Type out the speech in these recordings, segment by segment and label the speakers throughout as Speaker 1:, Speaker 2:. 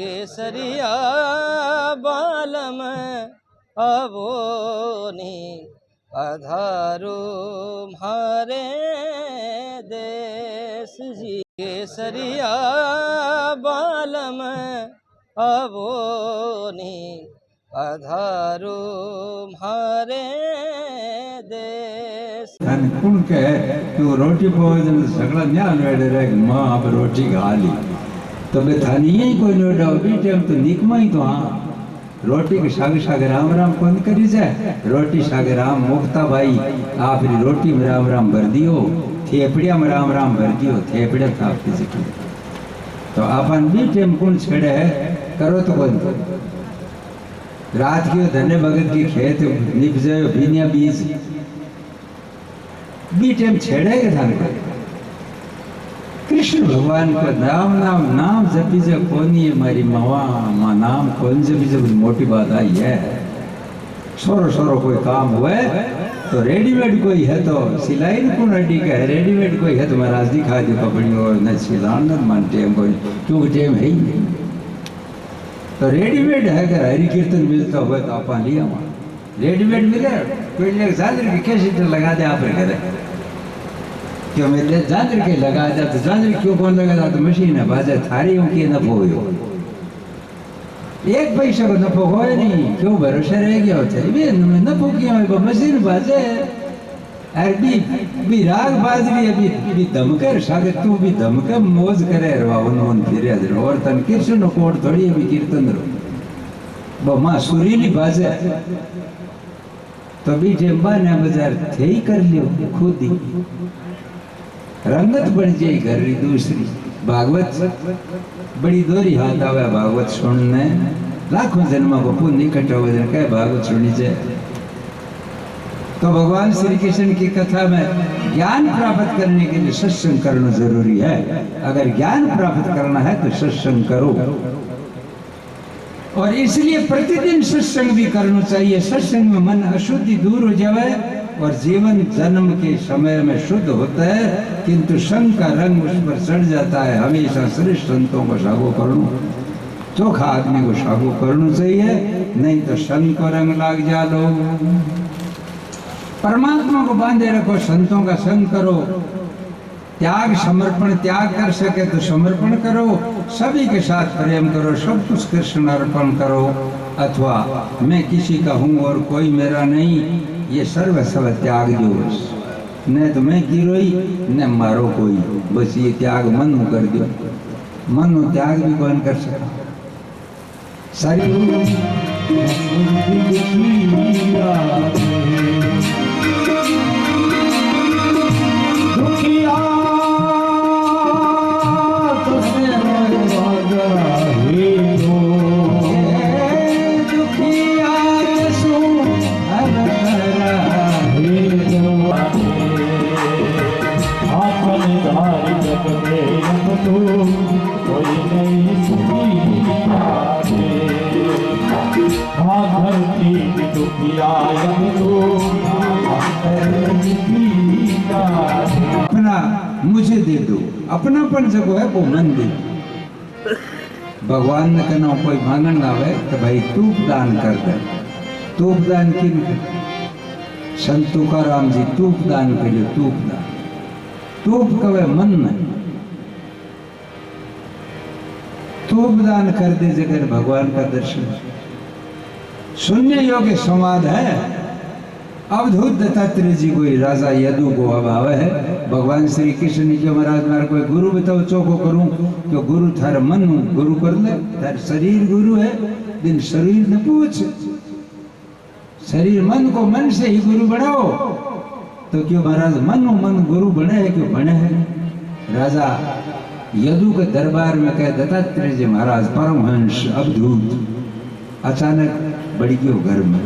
Speaker 1: केसरिया बालम आवोनी अधारो मारे देश जी। केसरिया बालम आवोनी अधारो मारे देश।
Speaker 2: कुण के तू रोटी भोजन सगळा न्यान वेडे रे मां अब रोटी खा ली तो बे थानी ही कोई नो डाउ बी टाइम तो निकमा ही तो हां रोटी के साग साग राम राम कौन करी जाए रोटी साग राम मुक्ता भाई आप रोटी में राम भर दियो थेपड़िया में राम भर दियो थेपड़िया था आपकी तो अपन बी टाइम कौन छेड़े है करो तो कौन रात के धन्य भगत की खेत निप जाए बीनिया बीज बी टाइम छेड़ेगा थाने को कृष्ण भगवान को नाम नाम नाम जपी जब कोनी है मारी मवा माँ नाम कौन जपी जब मोटी बात आई है सोरो सोरो कोई काम हुए तो रेडीमेड कोई है तो सिलाई कौन रेडी का है रेडीमेड कोई है तो महाराज दिखा दी कपड़ी और न सिलान न मान टेम कोई क्योंकि टेम है ही नहीं तो रेडीमेड है अगर हरि कीर्तन मिलता हुआ तो आप लिया वहाँ रेडीमेड मिले कोई लेकर जादर की कैसे लगा दे आप करे क्यों मेरे जादर के लगा दे तो जादर क्यों कौन लगा तो मशीन है बाजा थारी उनकी नफो हो एक पैसा को नफो हो नहीं क्यों भरोसा रह गया होता है नफो क्यों मशीन बाजे अरे भी राग बाज रही है भी धमकर सागर तू भी धमकर मौज करे रवा उन फिरे और तन कृष्ण कोड थोड़ी है भी कीर्तन रो माँ सुरीली बाजे तो भी जेम्बा ने बाजार थे ही कर लियो खुद ही रंगत बन जाए घर री दूसरी भागवत बड़ी दोरी हाथ आवे भागवत सुनने लाखों जन्मों को पुण्य इकट्ठा हो जाए क्या भागवत सुनी जाए तो भगवान श्री कृष्ण की कथा में ज्ञान प्राप्त करने के लिए सत्संग करना जरूरी है अगर ज्ञान प्राप्त करना है तो सत्संग करो और इसलिए प्रतिदिन सत्संग भी करना चाहिए सत्संग में मन अशुद्धि दूर हो जाए और जीवन जन्म के समय में शुद्ध होता है किंतु संग का रंग उस पर चढ़ जाता है हमेशा श्रेष्ठ संतों को सागो करना चोखा आदमी को सागो करना चाहिए नहीं तो संग को रंग लाग जा लो परमात्मा को बांधे रखो संतों का संग करो त्याग समर्पण त्याग कर सके तो समर्पण करो सभी के साथ प्रेम करो सब कुछ कृष्ण अर्पण करो अथवा मैं किसी का हूँ और कोई मेरा नहीं ये सर्व त्याग दो बस न तो मैं गिरोई न मारो कोई बस ये त्याग मनु कर दो मनु त्याग भी कौन कर सका शरीर अपना मुझे दे दो अपनापन जगो है वो मन दे भगवान ने कहना कोई मांगन आवे तो भाई तूप दान कर दे तूप दान किन संत तुकाराम जी तूप दान के लिए तूप कवे मन में तूप दान कर दे जगह भगवान का दर्शन शून्य योग्य संवाद है अवधूत दत्तात्रेय जी कोई राजा यदु को अब आवे है भगवान श्री कृष्ण ने जो महाराज मार कोई गुरु बताओ चौको करूं तो गुरु थार मन गुरु कर ले थार शरीर गुरु है दिन शरीर न पूछ शरीर मन को मन से ही गुरु बनाओ तो क्यों महाराज मन गुरु बने है क्यों बने है राजा यदु के दरबार में कहे दत्तात्रेय जी महाराज परमहंस अवधूत अचानक बढ़ गयो घर में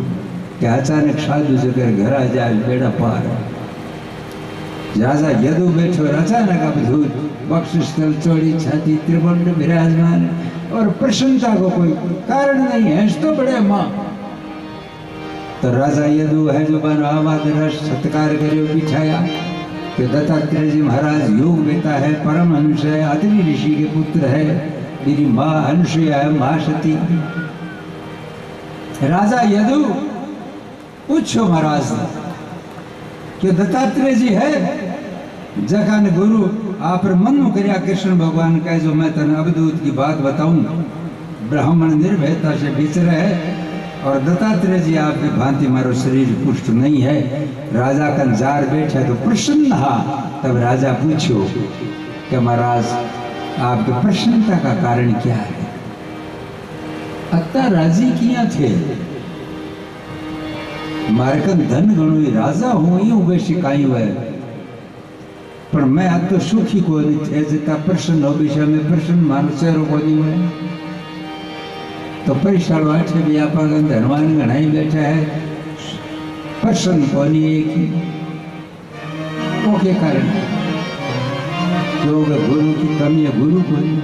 Speaker 2: कि अचानक साधु जगह घर आ जाए बेड़ा पार राजा यदु बैठो अचानक अवधूत बख्शिश स्थल चौड़ी छाती त्रिभुवन विराजमान और प्रसन्नता को कोई कारण नहीं है तो बड़े माँ तो राजा यदु है जो बनो आवाद रस सत्कार करियो बिठाया कि दत्तात्रेय जी महाराज योग बेटा है परमहंस है अत्रि ऋषि के पुत्र है मेरी माँ अनुसुईया है, माँ सती। राजा यदु पूछो महाराज कि दत्तात्रेय जी है जगह ने गुरु आप मनु करया कृष्ण भगवान कहे जो मैं तने अवधूत की बात बताऊं। ब्राह्मण निर्भयता से विचरे है और दत्तात्रेय जी आपकी भांति मारो शरीर पुष्ट नहीं है। राजा का जार बैठे तो प्रसन्न हा। तब राजा पूछो कि महाराज आपकी प्रसन्नता का कारण क्या है? अत्ता राजी किया थे मारकन धन गणु राजा हूं यूं बेसी काई हुए पर मैं अब तो सुखी को नहीं थे जितना प्रसन्न हो विषय में प्रसन्न मानो चेहरो को नहीं हुए। तो परिसर वाटे भी आप धनवान गणाई बैठा है प्रसन्न को नहीं एक ही वो के कारण क्योंकि गुरु की कमी है। गुरु को नहीं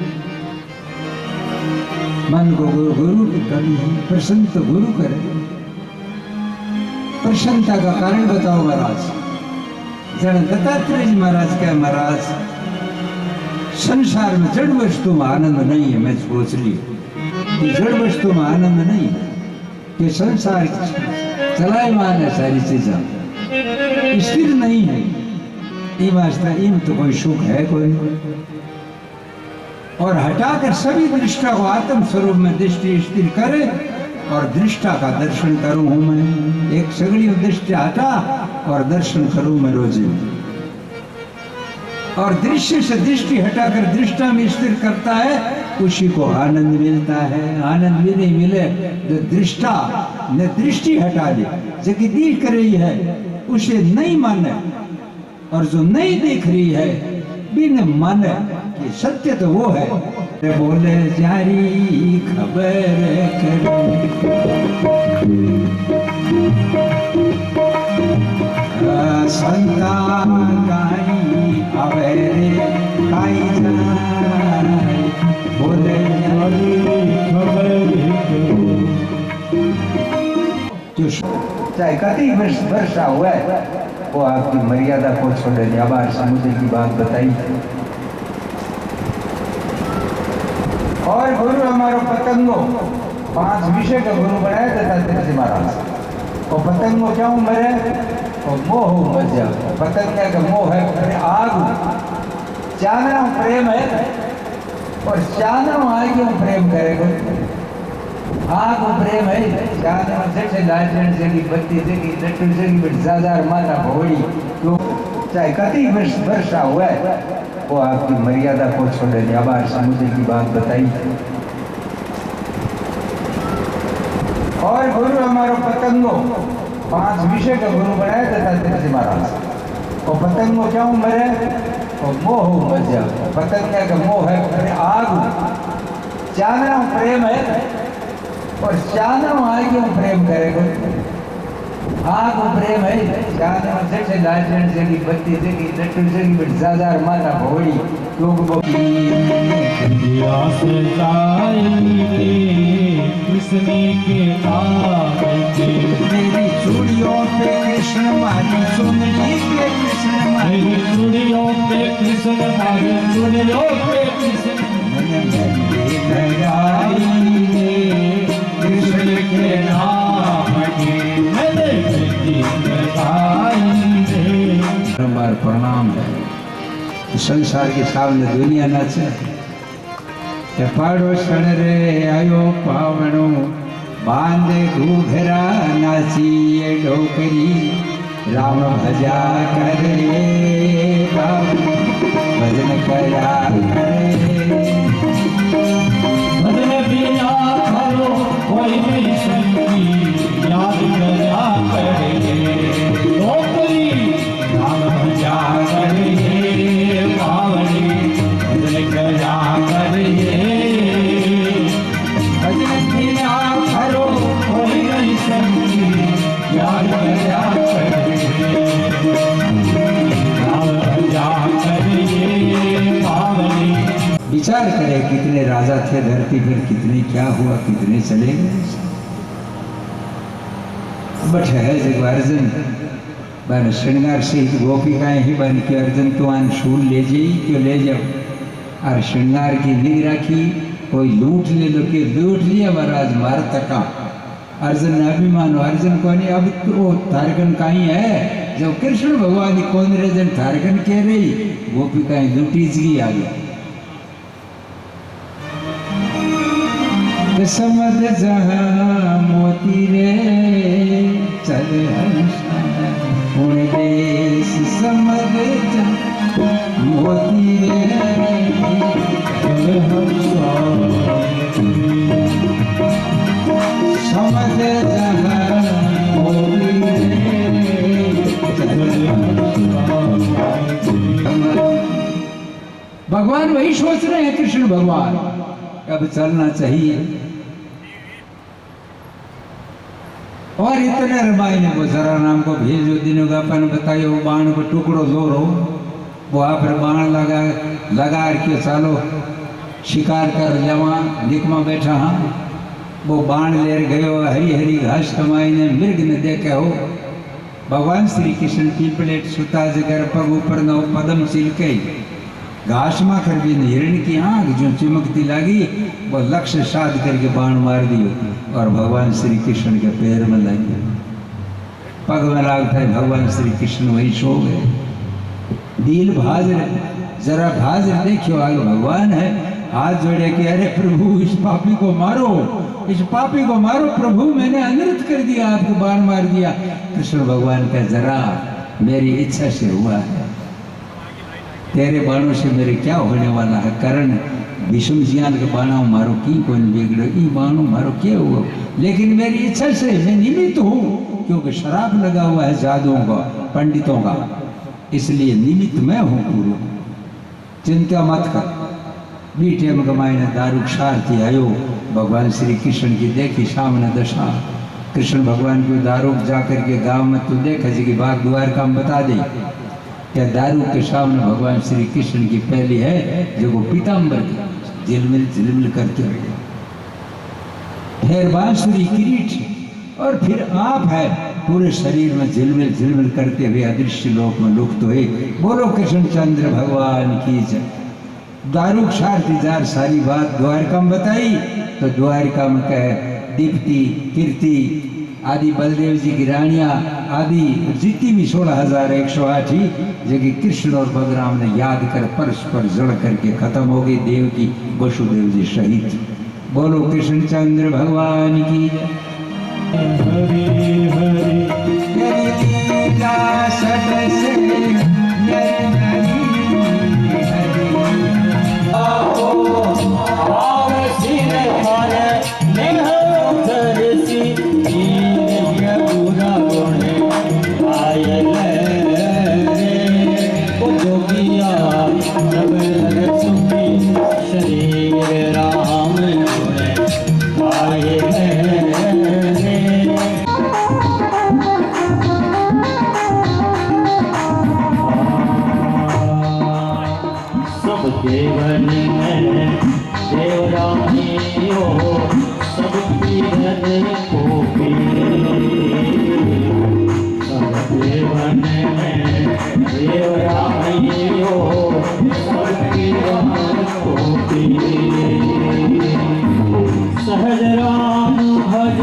Speaker 2: मन को गुरु की कमी है। प्रसन्न तो गुरु करे। प्रसन्नता का कारण बताओ महाराज। जन दत्तात्रेय जी महाराज क्या महाराज संसार में जड़ वस्तु में आनंद नहीं है। मैं सोच ली कि जड़ वस्तु में आनंद नहीं कि संसार चलाए मान है सारी चीजें स्थिर नहीं है। इन तो कोई सुख है कोई और हटाकर सभी दृष्टा को आत्म स्वरूप में दृष्टि स्थिर करे और दृष्टा का दर्शन करूं हूं मैं। एक सगड़ी दृष्टि हटा और दर्शन करूं मैं रोजे और दृश्य से दृष्टि हटाकर दृष्टा में स्थिर करता है उसी को आनंद मिलता है। आनंद भी नहीं मिले जो दृष्टा ने दृष्टि हटा दी जो कि देख रही है उसे नहीं माने और जो नहीं देख रही है बिन माने कि सत्य तो वो है। बोले जारी खबर करो संतान गाई अवेरे खाई जाए। बोले जारी खबर करो जो चाहे कति वर्षा हुआ है वो आपकी मर्यादा को छोड़े। आभार समुद्र की बात बताई और गुरु हमारो पतंगो 5 विषय का गुरु बनाया दत्तात्रेय जी महाराज। और पतंगो क्यों मरे और मोह मर जा। पतंग का मोह है आग चाना प्रेम है और चाना आगे प्रेम करेगा। आग प्रेम है चाना जैसे लालटेन जगी बत्ती जगी लट्टू जगी ज़्यादा माता भोड़ी तो चाहे कति वर्षा हुआ है वो आपकी मर्यादा को छोड़े। आभार समुद्र की बात बताई और गुरु हमारो पतंगो 5 विषय का गुरु बनाया दत्तात्रेय जी महाराज। और पतंगो क्यों मरे और मोह मर जा। पतंग का मोह है आग चाना प्रेम है और चाना आगे प्रेम करेगा। आग प्रेम है चाना जैसे लालटेन जगी बत्ती जगी लट्टू जगी ज़्यादा माता भोड़ी लोग मेरी चूड़ियों पे कृष्ण मारी चुनरी पे कृष्ण मारी चूड़ियों पे कृष्ण मारी चूड़ियों पे कृष्ण कृष्ण के नाम बार प्रणाम है। संसार के सामने दुनिया नाचे पाड़ो सण रे आयो पावणो बांधे घूघरा नाची ये डोकरी राम भजा करे भजन करा करे भजन बिना करो कोई नहीं संगी याद करा करे डोकरी राम भजा करे पावनी भजन करा करे भजन बिना करो कोई नहीं संगी याद करा करे राम भजा करे पावनी। विचार करें कितने राजा थे धरती पर कितने क्या हुआ कितने चले गए। बट है जब अर्जुन बन श्रृंगार से गोपिकाएं ही बन के अर्जुन तो आन शूल ले जाई क्यों ले जाओ और श्रृंगार की नींद रखी कोई लूट ले लो कि लूट लिया महाराज मार तका अर्जुन ने अभिमान अर्जुन को नहीं अब तो थारकन कहीं है जब कृष्ण भगवान कौन रजन थारकन कह रही वो भी कहीं लूटीज गई आगे समद जहाँ मोती रे चले हूँ देश समद मोती रे समद जहाँ मोती भगवान वही सोच रहे हैं कृष्ण भगवान अब चलना चाहिए और इतने रामायण को जरा नाम को भेजो दिनों का अपन बताइयो बाण को टुकड़ो लो रो वहाँ पर बाण लगा के चालो शिकार कर जमा निकमा बैठा हाँ वो बाण ले गयो हरी हरी घास कमाई ने मृग ने देखे हो भगवान श्री कृष्ण की प्लेट सुता जगर पग ऊपर न पदम चिलके घास में कर भी हिरण की आंख जो चिमकती लगी वो लक्ष्य साध करके बाण मार दियो और भगवान श्री कृष्ण के पैर में लगी पग में लागता है भगवान श्री कृष्ण वही सो गए दिल भाज जरा भाज देखियो आगे भगवान है हाथ जोड़े कि अरे प्रभु इस पापी को मारो प्रभु मैंने अनर्थ कर दिया आपको बाण मार दिया कृष्ण भगवान का जरा मेरी इच्छा से हुआ है तेरे बाणों से मेरे क्या होने वाला है कारण विष्णु जियान के बाणों मारो की कौन बिगड़ो ई बाणों मारो क्या हुआ लेकिन मेरी इच्छा से मैं निमित्त हूँ क्योंकि शराब लगा हुआ है जादुओं का पंडितों का इसलिए निमित्त मैं हूँ पूर्व चिंता मत कर बीटे में कमाई ने दारू क्षार थी आयो भगवान श्री कृष्ण की देखी सामने दशा कृष्ण भगवान को दारू जाकर के गांव में तू देखा जी की बात द्वारका में बता दे क्या दारू के सामने भगवान श्री कृष्ण की पहली है जो वो पीताम्बर झिलमिल करते हुए फिर बांसुरी किरीट और फिर आप है पूरे शरीर में झिलमिल करते हुए अदृश्य लोक में लुप्त हुए बोलो कृष्णचंद्र भगवान की जय दारू क्षार तीजार सारी बात द्वारका में बताई तो द्वारका में कहे दीप्ति कीर्ति आदि बलदेव जी की रानियां आदि जितनी भी 16,108 ही जगह कृष्ण और बलराम ने याद कर परस्पर जड़ करके खत्म हो गई देव की वसुदेव जी शहीद बोलो कृष्णचंद्र भगवान की हरि
Speaker 3: देवन में देवरानियो सब पीरन को सब देवन में देवरानियो सब पीरन को सहज राम भज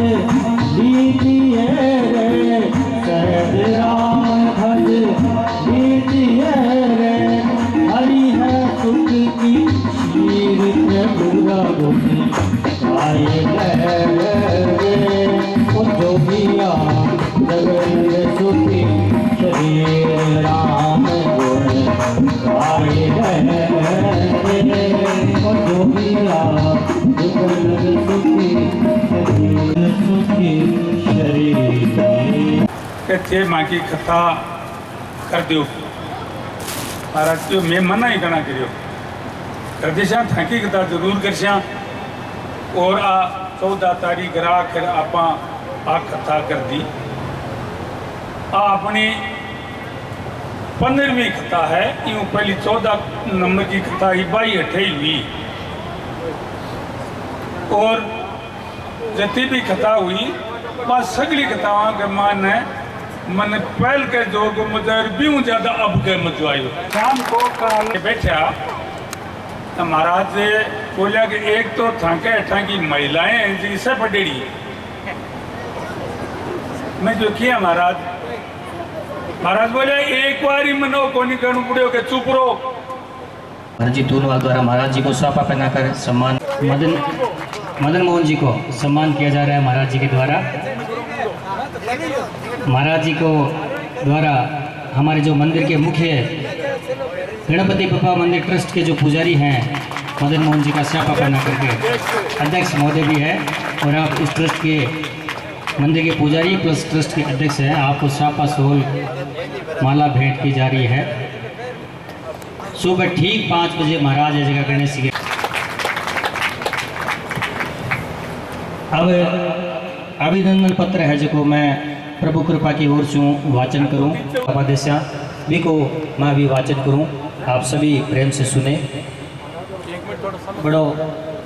Speaker 3: लीजिए रे सहज राम भज लीजिए रे हरि है सुख की शीर पूरा गोपी आए रे ओ जोगिया जगत सुखी शरीर राम गुण आए रे ओ जोगिया जगत सुखी शरीर
Speaker 4: के माँ की कथा कर दो महाराज जो मैं मना ही करना करियो कर देशा थाकी कथा जरूर करशा और आ 14 तारीख राख आपा आ कथा कर दी आ अपनी 15वीं कथा है यूं पहली 14 नंबर की कथा ही 22 हुई और जितनी भी कथा हुई बस सगली कथाओं के मान है मन पहल के जो मुझे भी ज्यादा अब के मजवायो शाम को काल बैठा तो महाराज बोलिया कि एक तो थाके अठा की महिलाएं जिसे पटेड़ी मैं जो किया महाराज महाराज बोले एक बार ही मनो कोनी करणु पड़ो के चुप रहो।
Speaker 5: महाराज जी तूनवाल द्वारा महाराज जी को साफा पहनाकर सम्मान मदन मोहन जी को सम्मान किया जा रहा है महाराज जी के द्वारा। महाराज जी को द्वारा हमारे जो मंदिर के मुख्य गणपति बप्पा मंदिर ट्रस्ट के जो पुजारी हैं मदन मोहन जी का साफा पहना करके अध्यक्ष महोदय भी है और आप इस ट्रस्ट के मंदिर के पुजारी प्लस ट्रस्ट के अध्यक्ष हैं। आपको साफा सोल माला भेंट की जा रही है। सुबह ठीक 5 बजे महाराज ये जगह गणेश जी के अब अभिनंदन पत्र है जो मैं प्रभु कृपा की ओर से वाचन करूं उपादेशा भी को मैं भी वाचन करूं। आप सभी प्रेम से सुने। बड़ो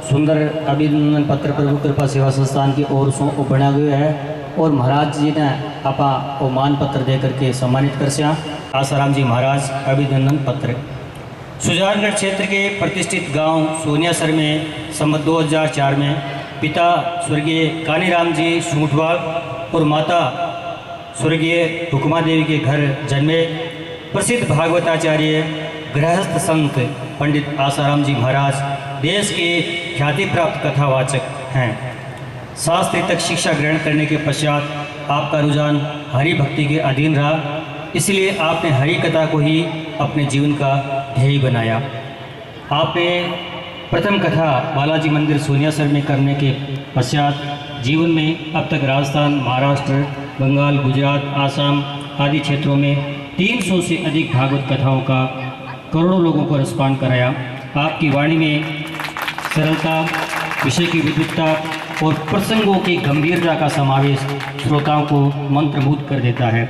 Speaker 5: सुंदर अभिनंदन पत्र प्रभु कृपा सेवा संस्थान की ओर से बना गया है और महाराज जी ने आपा वो मान पत्र दे करके सम्मानित कर से आसाराम जी महाराज अभिनंदन पत्र। सुजानगढ़ क्षेत्र के प्रतिष्ठित गांव सोनियासर में संवत 2004 में पिता स्वर्गीय कानीराम जी सूठवाल और माता स्वर्गीय हुक्मा देवी के घर जन्मे प्रसिद्ध भागवताचार्य गृहस्थ संत पंडित आसाराम जी महाराज देश के ख्याति प्राप्त कथावाचक हैं। शास्त्री तक शिक्षा ग्रहण करने के पश्चात आपका रुझान हरि भक्ति के अधीन रहा, इसलिए आपने हरि कथा को ही अपने जीवन का ध्येय बनाया। आपने प्रथम कथा बालाजी मंदिर सोनियासर में करने के पश्चात जीवन में अब तक राजस्थान, महाराष्ट्र, बंगाल, गुजरात, आसाम आदि क्षेत्रों में 300 से अधिक भागवत कथाओं का करोड़ों लोगों को रसपान कराया। आपकी वाणी में सरलता, विषय की विविधता और प्रसंगों की गंभीरता का समावेश श्रोताओं को मंत्रमुग्ध कर देता है।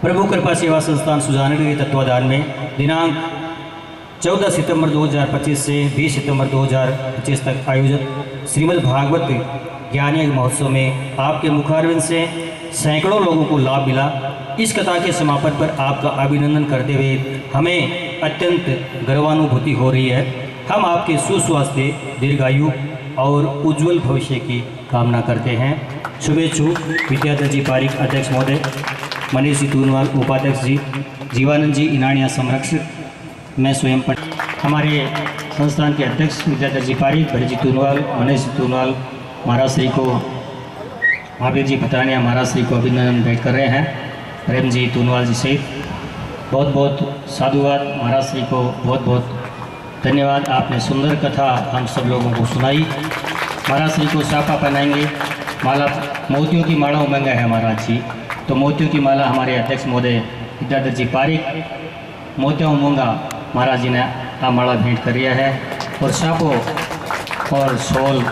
Speaker 5: प्रभु कृपा सेवा संस्थान सुजानगढ़ के तत्वाधान में दिनांक 14 सितंबर 2025 से 20 सितंबर 2025 तक आयोजित श्रीमद् भागवत ज्ञान यज्ञ महोत्सव में आपके मुखारविंद से सैकड़ों लोगों को लाभ मिला। इस कथा के समापन पर आपका अभिनंदन करते हुए हमें अत्यंत गर्वानुभूति हो रही है। हम आपके सुस्वास्थ्य, दीर्घायु और उज्जवल भविष्य की कामना करते हैं। शुभेच्छु विद्याधर जी पारिक अध्यक्ष महोदय, मनीष जी तूनवाल उपाध्यक्ष जी, जीवानंद जी इनानिया संरक्षक, मैं स्वयं हमारे संस्थान के अध्यक्ष विद्याधर जी पारिक, भरत जी तूनवाल, मनीष जी तूनवाल महाराज श्री को, महावीर जी भतानिया महाराज श्री को अभिनंदन भेंट कर रहे हैं। प्रेम जी तूनवाल जी सहित बहुत बहुत साधुवाद। महाराज श्री को बहुत बहुत धन्यवाद। आपने सुंदर कथा हम सब लोगों को सुनाई। महाराज श्री को साफा पहनाएंगे। माला मोतियों की माला उमंगा है महाराज जी, तो मोतियों की माला हमारे अध्यक्ष महोदय विद्याधर जी पारिक मोतिया उमंगा महाराज जी ने आ माला भेंट कर दिया है और सापो और सोल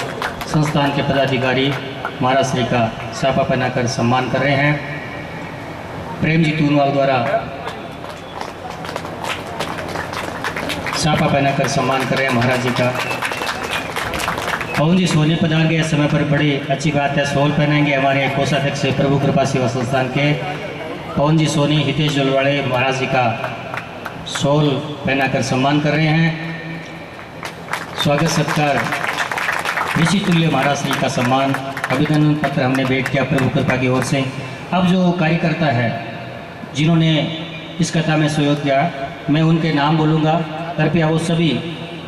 Speaker 5: संस्थान के पदाधिकारी महाराज श्री का साफा पहनाकर सम्मान कर रहे हैं। प्रेम जी तूनवाल द्वारा साफा पहनाकर सम्मान कर रहे हैं महाराज जी का। पवन जी सोने पधार गए समय पर बड़ी अच्छी बात है। सोल पहनाएंगे हमारे कोषाध्यक्ष प्रभु कृपा सेवा संस्थान के पवन जी सोनी हितेश जलवाड़े महाराज जी का सोल पहनाकर सम्मान कर रहे हैं। स्वागत सत्कार ऋषि तुल्य महाराज श्री का सम्मान अभिनंदन पत्र हमने भेंट किया प्रभु कृपा की ओर से। अब जो कार्यकर्ता है जिन्होंने इस कथा में सहयोग किया, मैं उनके नाम बोलूँगा। कृपया वो सभी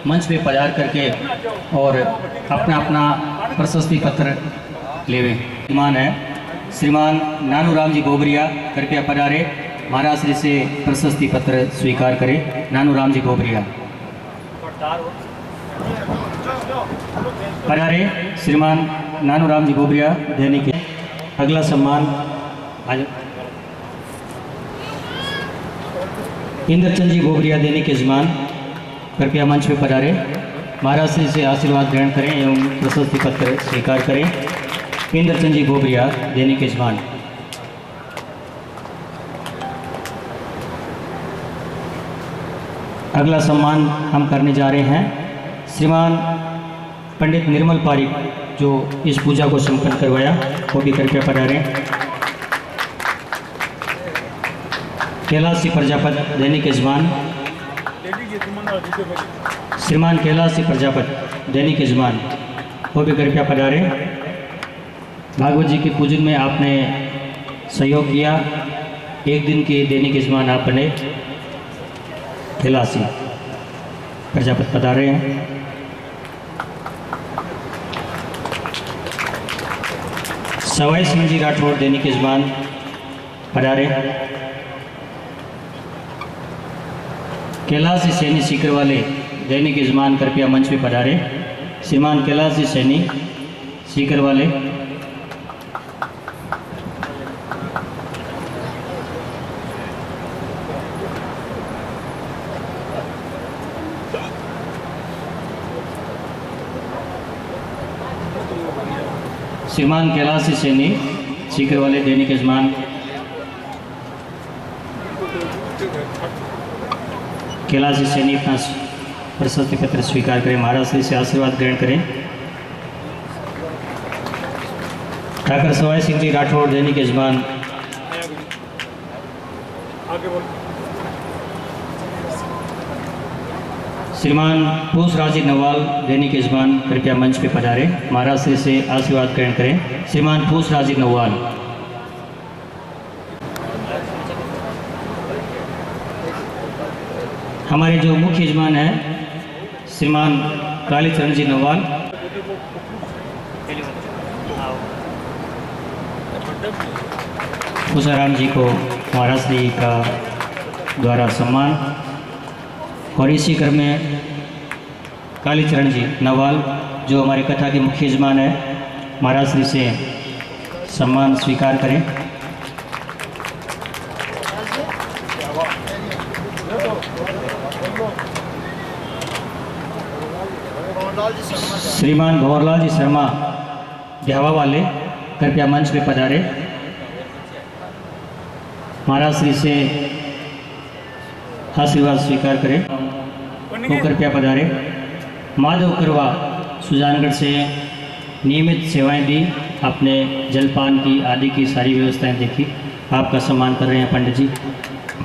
Speaker 5: मंच पे पधार करके और अपना अपना प्रशस्ति पत्र लेवे। श्रीमान है श्रीमान नानूराम जी गोबरिया, कृपया पधारे, महाराज श्री से प्रशस्ति पत्र स्वीकार करें। नानूराम जी गोबरिया पधारे। श्रीमान नानूराम जी गोबरिया देने के अगला सम्मान आज इंद्रचंद जी गोबरिया देने के यजमान, कृपया मंच पे पधारे, महाराज श्री से आशीर्वाद ग्रहण करें एवं प्रशस्ति पत्र स्वीकार करें। इंद्रचंद जी गोबरिया देने के यजमान। अगला सम्मान हम करने जा रहे हैं श्रीमान पंडित निर्मल पारिक, जो इस पूजा को संपन्न करवाया, वो भी कृपया पधारें। कैलाश सिंह प्रजापत दैनिक यजमान, श्रीमान कैलाश सिंह प्रजापत। दैनिक यजमान वो भी कृपया पधारे। भागवत जी के पूजन में आपने सहयोग किया, एक दिन के दैनिक यजमान आप बने। खिलासी प्रजापति पधारे हैं। सवाई सिंह जी राठौड़ दैनिक यजमान पधारे। कैलाश जी सैनी सीकर वाले दैनिक यजमान कृपया मंच पे पधारे। श्रीमान कैलाश जी सैनी सीकर वाले। श्रीमान कैलाश जी सैनी सीकर वाले दैनिक यजमान। कैलाश जी सैनी अपना प्रशस्ति पत्र स्वीकार करें, महाराज श्री से आशीर्वाद ग्रहण करें। ठाकर सवाई सिंह जी राठौड़ दैनिक यजमान। श्रीमान पूछराज जी नवाल दैनिक यजमान कृपया मंच पे पधारे, महाराज श्री से आशीर्वाद ग्रहण करें। श्रीमान पूछराज जी नवाल। हमारे जो मुख्य यजमान हैं श्रीमान कालीचरण जी नवाल। पूछाराम जी को महाराज श्री का द्वारा सम्मान, और इसी क्रम में कालीचरण जी नवाल जो हमारे कथा के मुख्य यजमान है, महाराज श्री से सम्मान स्वीकार करें। श्रीमान भंवरलाल जी शर्मा ब्यावा वाले कृपया मंच पे पधारे, महाराज श्री से आशीर्वाद स्वीकार करें। वो कृपया पधारे। माधव करवा सुजानगढ़ से नियमित सेवाएं दी, आपने जलपान की आदि की सारी व्यवस्थाएं देखी, आपका सम्मान कर रहे हैं पंडित जी।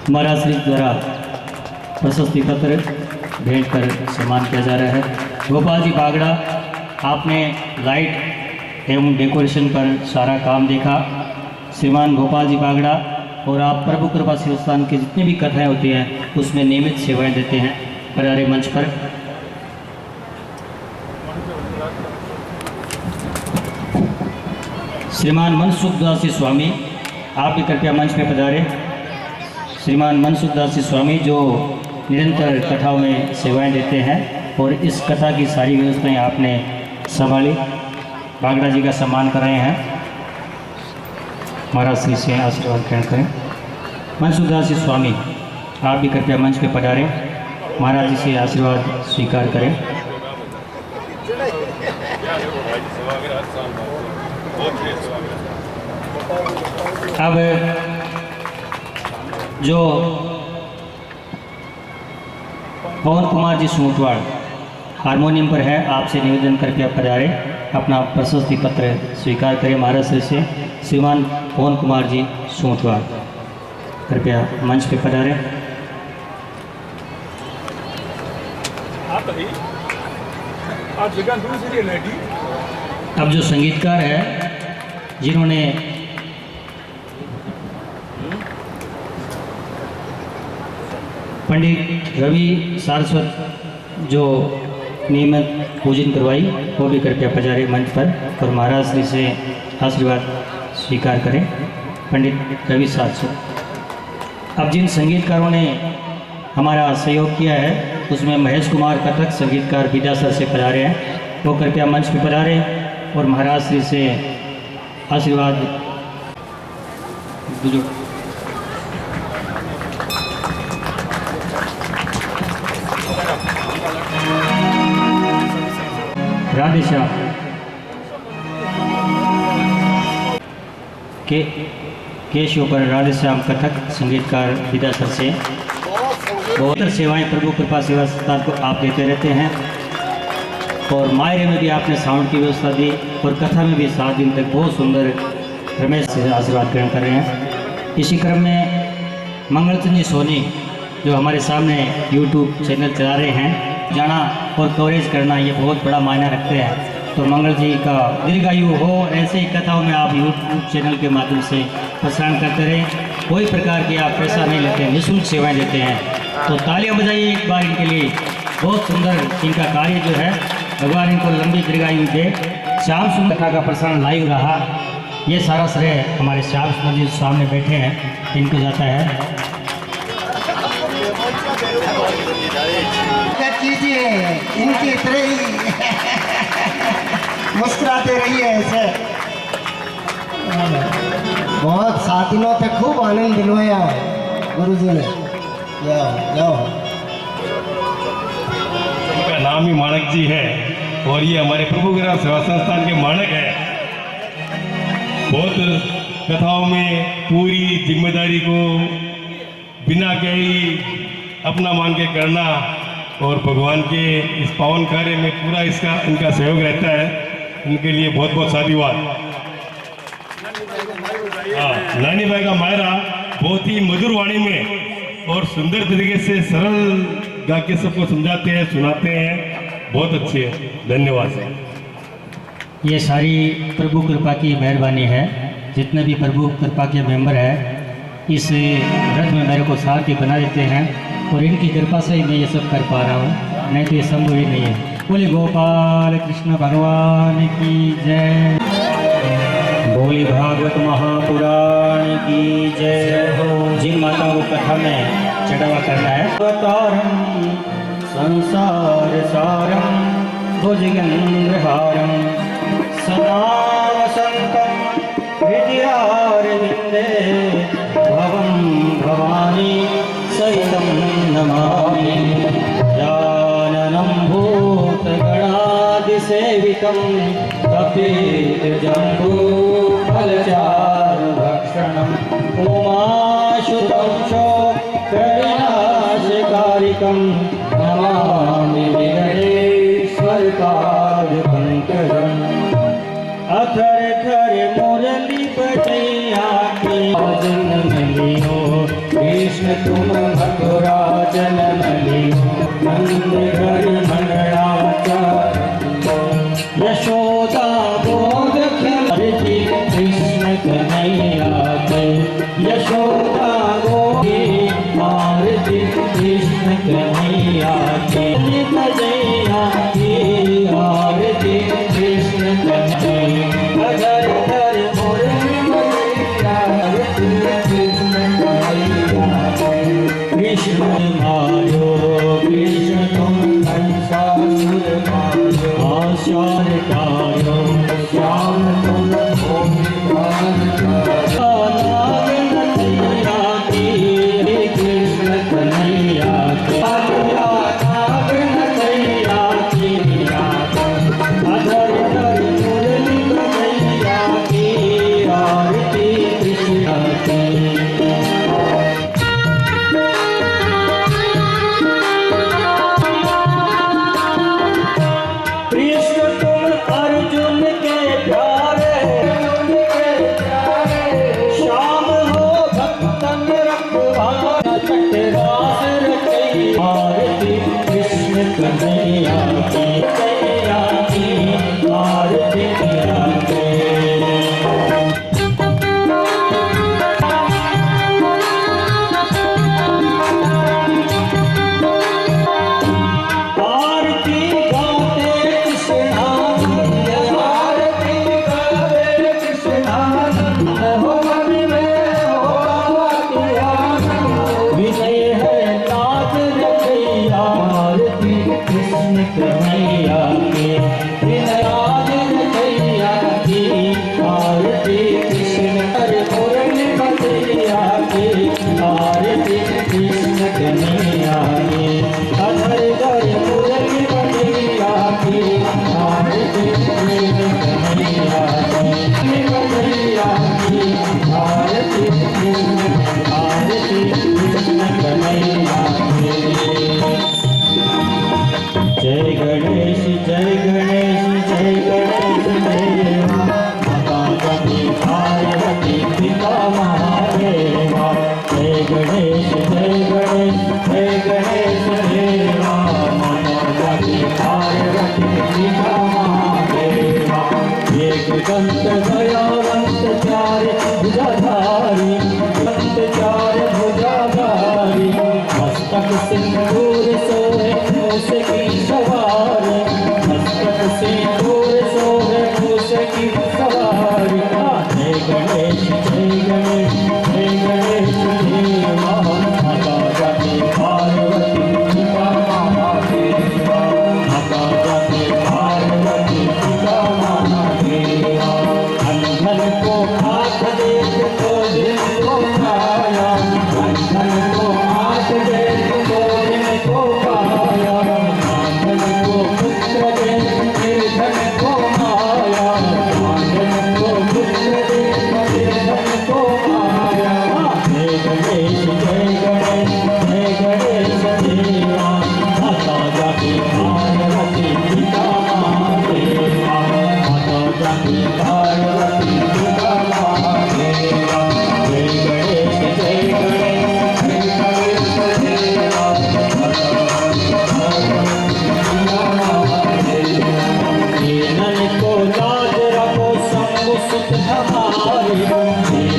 Speaker 5: महाराज श्री द्वारा प्रशस्ति पत्र भेंट कर सम्मान किया जा रहा है। गोपाल जी बागड़ा, आपने लाइट एवं डेकोरेशन पर सारा काम देखा। श्रीमान गोपाल जी बागड़ा, और आप प्रभु कृपा शिवस्थान की जितनी भी कथाएं होती हैं उसमें नियमित सेवाएं देते हैं, पधारे मंच पर। श्रीमान मनसुख दास जी स्वामी, आप भी कृपया मंच पे पधारे। श्रीमान मनसुख दास जी स्वामी जो निरंतर कथाओं में सेवाएं देते हैं, और इस कथा की सारी व्यवस्थाएं आपने संभाली, बागड़ा जी का सम्मान कर रहे हैं, महाराज श्री से आशीर्वाद ग्रहण करें। मनसुख दास जी स्वामी, आप भी कृपया मंच पे पधारें, महाराज जी से आशीर्वाद स्वीकार करें। अब जो पवन कुमार जी सूटवाड़ हारमोनियम पर है, आपसे निवेदन कृपया पधारे, अपना प्रशस्ति पत्र स्वीकार करें महाराज श्री से। श्रीमान पवन कुमार जी सूटवाड़ कृपया मंच पे पधारे। अब जो संगीतकार है जिन्होंने पंडित रवि सारस्वत जो नियमित पूजन करवाई, वो भी कृपया पधारे मंच पर, और महाराज श्री से आशीर्वाद स्वीकार करें, पंडित रवि सारस्वत। अब जिन संगीतकारों ने हमारा सहयोग किया है उसमें महेश कुमार कथक संगीतकार विद्यासर से पधारे हैं, वो कृपया मंच पर पधारे और महाराज श्री से आशीर्वाद। राधे श्याम केशव पर राधे श्याम कथक संगीतकार विद्यासर से। बहुत सेवाएं प्रभु कृपा सेवा संस्थान को आप देते रहते हैं, और मायरे में भी आपने साउंड की व्यवस्था दी, और कथा में भी 7 दिन तक बहुत सुंदर रमेश से आशीर्वाद ग्रहण कर रहे हैं। इसी क्रम में मंगलचंद जी सोनी जो हमारे सामने YouTube चैनल चला रहे हैं, जाना और कवरेज करना ये बहुत बड़ा मायना रखते हैं। तो मंगल जी का दीर्घायु हो, ऐसे ही कथाओं में आप यूट्यूब चैनल के माध्यम से प्रसारण करते रहें। कोई प्रकार की आप पैसा नहीं लेते, निःशुल्क सेवाएं देते हैं। तो तालियां बजाइए एक बार इनके लिए। बहुत सुंदर इनका कार्य जो है, भगवान इनको लंबी दीर्घायु दे। श्याम सुंदर कथा का प्रसारण लाइव रहा, ये सारा श्रेय हमारे श्याम सुंदर जी सामने बैठे हैं, इनको जाता है।
Speaker 6: कीजिए इनकी तरह ही मुस्कुराते रहिए ऐसे। बहुत साथियों पे खूब आनंद दिलवाया गुरु जी ने। जाओ
Speaker 7: इनका नाम ही माणक जी है और ये हमारे प्रभुग्राम सेवा संस्थान के माणक है। बहुत कथाओं में पूरी जिम्मेदारी को बिना कही अपना मान के करना और भगवान के इस पावन कार्य में पूरा इसका इनका सहयोग रहता है। इनके लिए बहुत बहुत साधुवाद। हाँ, नानी भाई का मायरा बहुत ही मधुर वाणी में और सुंदर तरीके से सरल गा के सबको समझाते हैं, सुनाते हैं। बहुत अच्छे हैं, धन्यवाद।
Speaker 5: ये सारी प्रभु कृपा की मेहरबानी है। जितने भी प्रभु कृपा के मेंबर हैं इस रथ में मेरे को साथ ही बना देते हैं और इनकी कृपा से ही मैं ये सब कर पा रहा हूँ, नहीं तो ये संभव ही नहीं है। बोले गोपाल कृष्ण भगवान की जय। बोली भागवत महापुराण की जय हो। जिन माताओं को कथा में चढ़ावा करना है, अवतारम संसार सारम भुजगेन्द्रहारम सदा वसंतम विद्यारविंदे भवं भवानी सहितं नमामि। जाननं भूतगणादिसेवितं कपितजम्बूफलचारुभक्षणम् उमाशुतं शोकविनाशकारिकं नमामि विघ्नेश्वरपादपङ्कजम्। अथर थर मुरली बजैया के जन्म लियो, कृष्ण तुम मथुरा जन्म लियो, नंद घर मंगलाचार यशोदा बोध खिल
Speaker 3: शीलवंत दयावंत चारे भुजाधारी वंत चारे भुजाधारी मस्तक सिंदूर सोहे मूस की सवारी मस्तक सिंदूर सोहे मूस की सवारी जय गणेश जय गणेश देवा माता जाति पार्वती पिता महादेवा माता जाति पार्वती पिता महादेवा अंधन को आँख देख तो दिन को पाया अंधन को आँख देख तो दिन को पाया अंधन को पुत्र देख निर्धन को माया अंधन को पुत्र देख निर्धन को माया जय गणेश देवा माता जाति पार्वती पिता महादेवा माता जाति पार्वती पिता महादेवा जय गणेश देवा नन को लाज रखो शंभु सुत हमारी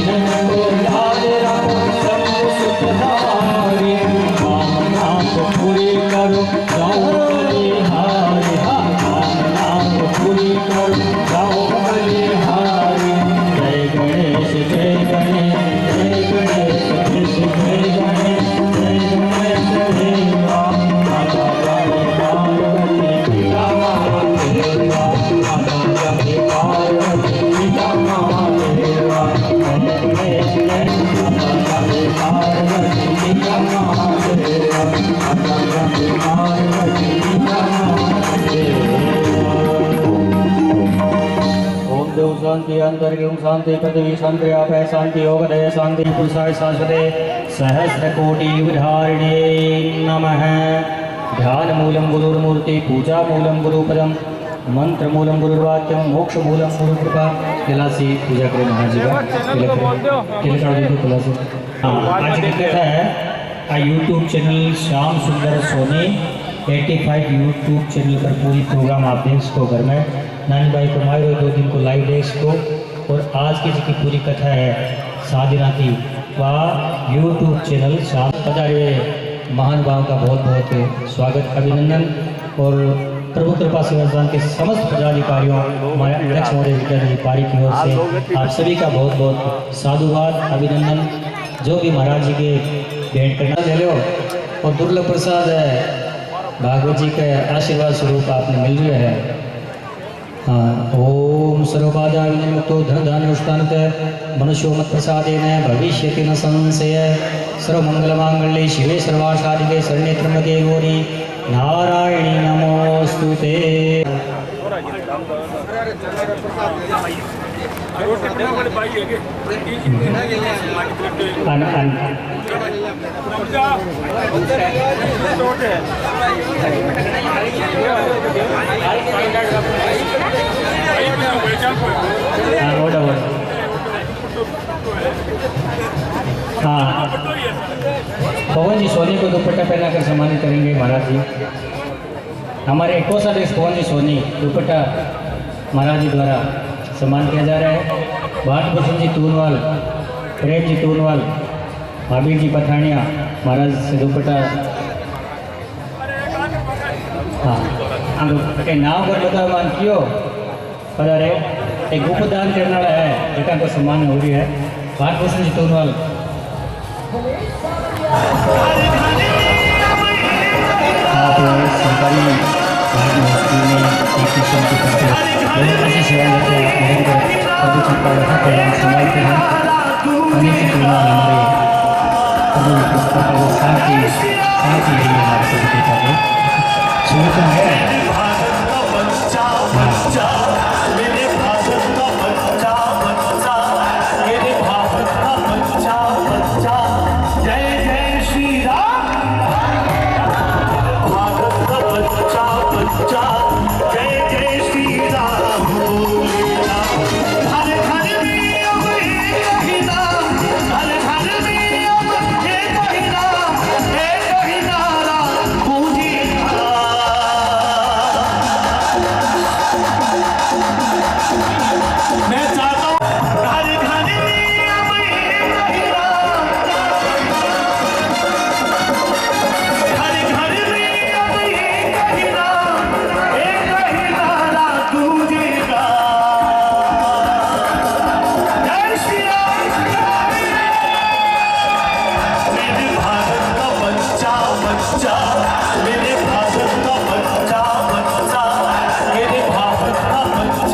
Speaker 3: नन को लाज रखो शंभु सुत हमारी कामना को पूरी करो जाओ बलिहारी कामना को पूरी करो जाओ बलिहारी जय गणेश जय गणेश जय गणेश जय गणेश जय गणेश देवा माता जाति पार्वती पिता महादेवा माता जाति पार्वती पिता महादेवा जय गणेश जय माता जाति पार्वती पिता महादेवा माता जाति पार्वती पिता महादेवा ओम देव शांति अंतरिम शांति पृथ्वी शांति आपे शांति योगदय शांति पुरुषाय शाश्वते सहस्र कोटि विधारिणे नमः ध्यान मूलम गुरुर्मूर्ति पूजा मूलम गुरुपदम मंत्र मूलम गुरुर्वाक्यम मोक्ष मूलम गुरु कृपा तिलासी पूजा करें महाराज जी का तिलक आज की कथा है यूट्यूब चैनल श्याम सुंदर सोनी 85 यूट्यूब चैनल पर पूरी प्रोग्राम आप देख सको घर में नानी भाई को मारो 2 दिन को लाइव देख सको और आज की जी पूरी कथा है साधना की वह यूट्यूब चैनल श्याम पधारे महानुभाव का बहुत बहुत स्वागत अभिनंदन और प्रभु कृपा सेवादान के समस्त पदाधिकारियों हमारे अध्यक्ष महोदय विद्याधरी पारी की ओर से आप सभी का बहुत बहुत साधुवाद अभिनंदन। जो भी महाराज जी के भेंट करना ले लो और दुर्लभ प्रसाद है भागवत जी के आशीर्वाद स्वरूप आपने मिल रहा है। हाँ ओम सर्वबाधा विनिर्मुक्तो धन धान्योष्टानुत मनुष्यो मत प्रसादेन भविष्यति न संशय सर्वमंगलमांगल्ये शिवे सर्वार्थसाधिके शरण्ये त्र्यंबके गौरी नारायणी नमोस्तुते। हाँ पवन जी सोनी को दुपट्टा पहनाकर सम्मानित करेंगे महाराज जी। हमारे कोषाध्यक्ष पवन जी सोनी दुपट्टा महाराज जी द्वारा सम्मान किया जा रहा है। भाटभूषण जी तूनवाल, प्रेम जी तूनवाल, महावीर जी पठानिया महाराज से दुपट्टा। हाँ नाम पर बताओ मान क्यों पता रहे एक उपदान करने वाला है जगह को सम्मान हो रही है। भाटभूषण जी तूनवाल सरकारी हॉस्पिटल में एक मिशन के प्रति बहुत अच्छी सेवा लेते हैं। प्रभु कृपा रखा कल्याण संभालते हैं। अनेक तुलना हमारे प्रभु कृपा का साथ ही हमारे प्रभु कृपा को सुनता है।